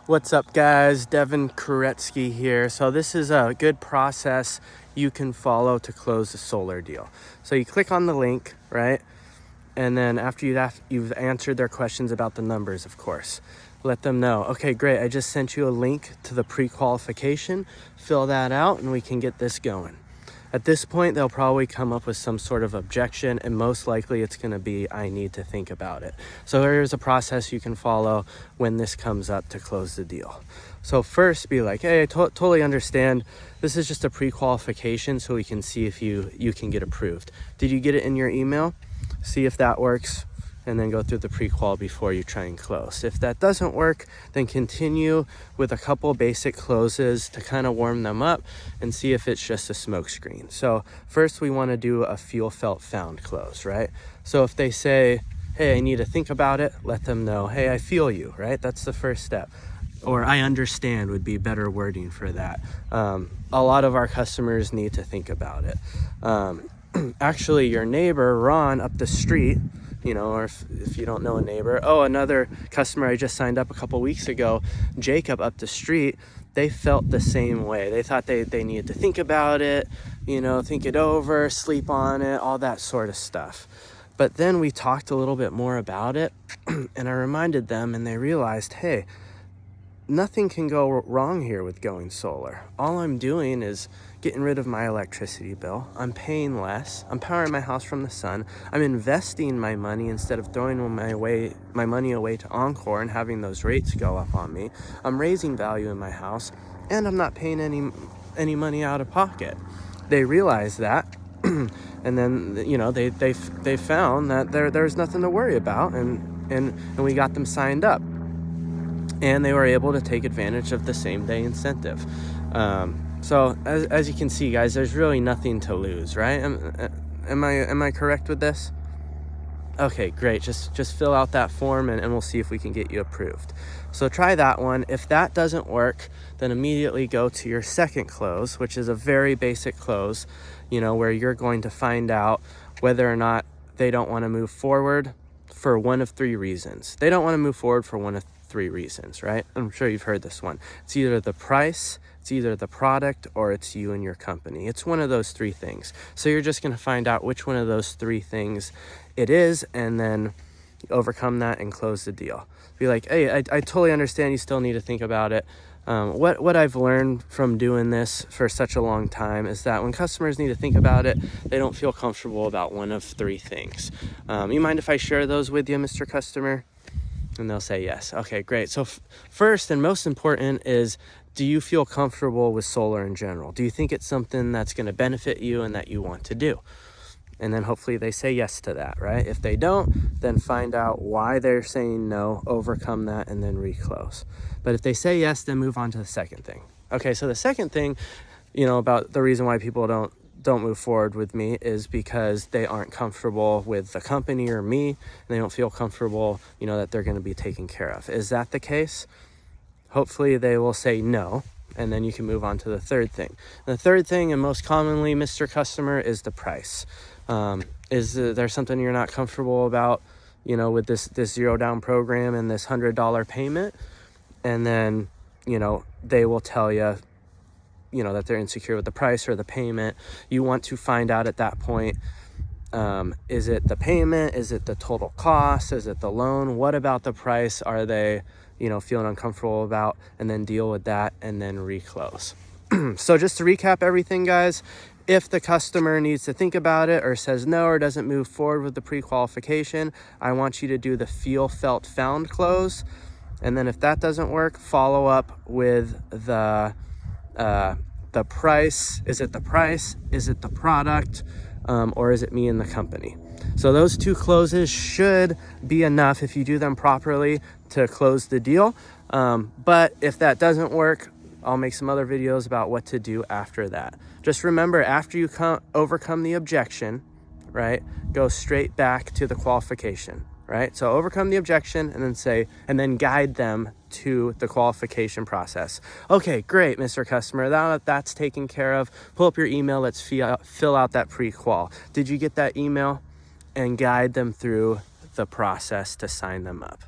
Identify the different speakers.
Speaker 1: What's up, guys? Devin Koretsky here. So this is a good process you can follow to close a solar deal. So you click on the link, right? And then after you've answered their questions about the numbers, of course, let them know, okay, great, I just sent you a link to the pre-qualification. Fill that out and we can get this going. At this point, they'll probably come up with some sort of objection, and most likely it's going to be, I need to think about it. So here's a process you can follow when this comes up to close the deal. So first, be like, hey, I totally understand. This is just a pre-qualification so we can see if you can get approved. Did you get it in your email? See if that works, and then go through the pre-qual before you try and close. If that doesn't work, then continue with a couple basic closes to kind of warm them up and see if it's just a smoke screen. So first we want to do a feel, felt, found close, right? So if they say, hey, I need to think about it, let them know, hey, I feel you, right? That's the first step. Or I understand would be better wording for that. A lot of our customers need to think about it. Actually, your neighbor, Ron, up the street, or if you don't know a neighbor, another customer I just signed up a couple weeks ago, Jacob up the street, they felt the same way. They thought they needed to think about it, think it over, sleep on it, all that sort of stuff. But then we talked a little bit more about it and I reminded them, and they realized, hey, nothing can go wrong here with going solar. All I'm doing is getting rid of my electricity bill. I'm paying less. I'm powering my house from the sun. I'm investing my money instead of throwing my money away to Encore and having those rates go up on me. I'm raising value in my house, and I'm not paying any money out of pocket. They realized that, and then they found that there's nothing to worry about, and we got them signed up. And they were able to take advantage of the same day incentive. So as you can see, guys, there's really nothing to lose, right? Am I correct with this? Okay, great. Just fill out that form and we'll see if we can get you approved. So try that one. If that doesn't work, then immediately go to your second close, which is a very basic close, where you're going to find out whether or not they don't want to move forward for one of three reasons. They don't want to move forward for one of three reasons, right? I'm sure you've heard this one. It's either the price, it's either the product, or it's you and your company. It's one of those three things. So you're just going to find out which one of those three things it is, and then overcome that and close the deal. Be like, hey, I totally understand you still need to think about it. What I've learned from doing this for such a long time is that when customers need to think about it, they don't feel comfortable about one of three things. You mind if I share those with you, Mr. Customer? And they'll say yes. Okay, great. So first and most important is, do you feel comfortable with solar in general? Do you think it's something that's going to benefit you and that you want to do? And then hopefully they say yes to that, right? If they don't, then find out why they're saying no, overcome that, and then reclose. But if they say yes, then move on to the second thing. Okay, so the second thing, about the reason why people don't move forward with me is because they aren't comfortable with the company or me, and they don't feel comfortable, that they're going to be taken care of. Is that the case? Hopefully they will say no, and then you can move on to the third thing. And the third thing, and most commonly, Mr. Customer, is the price. Is there something you're not comfortable about, with this zero down program and this $100 payment? And then, they will tell you, that they're insecure with the price or the payment. You want to find out at that point, is it the payment? Is it the total cost? Is it the loan? What about the price are they, feeling uncomfortable about? And then deal with that and then reclose. So just to recap everything, guys, if the customer needs to think about it or says no or doesn't move forward with the pre-qualification, I want you to do the feel, felt, found close. And then if that doesn't work, follow up with the price. Is it the price? Is it the product? Or is it me and the company? So those two closes should be enough if you do them properly to close the deal. But if that doesn't work, I'll make some other videos about what to do after that. Just remember, after you overcome the objection, right, go straight back to the qualification. Right? So overcome the objection and then guide them to the qualification process. Okay, great, Mr. Customer. Now that that's taken care of, pull up your email. Let's fill out that pre-qual. Did you get that email? And guide them through the process to sign them up.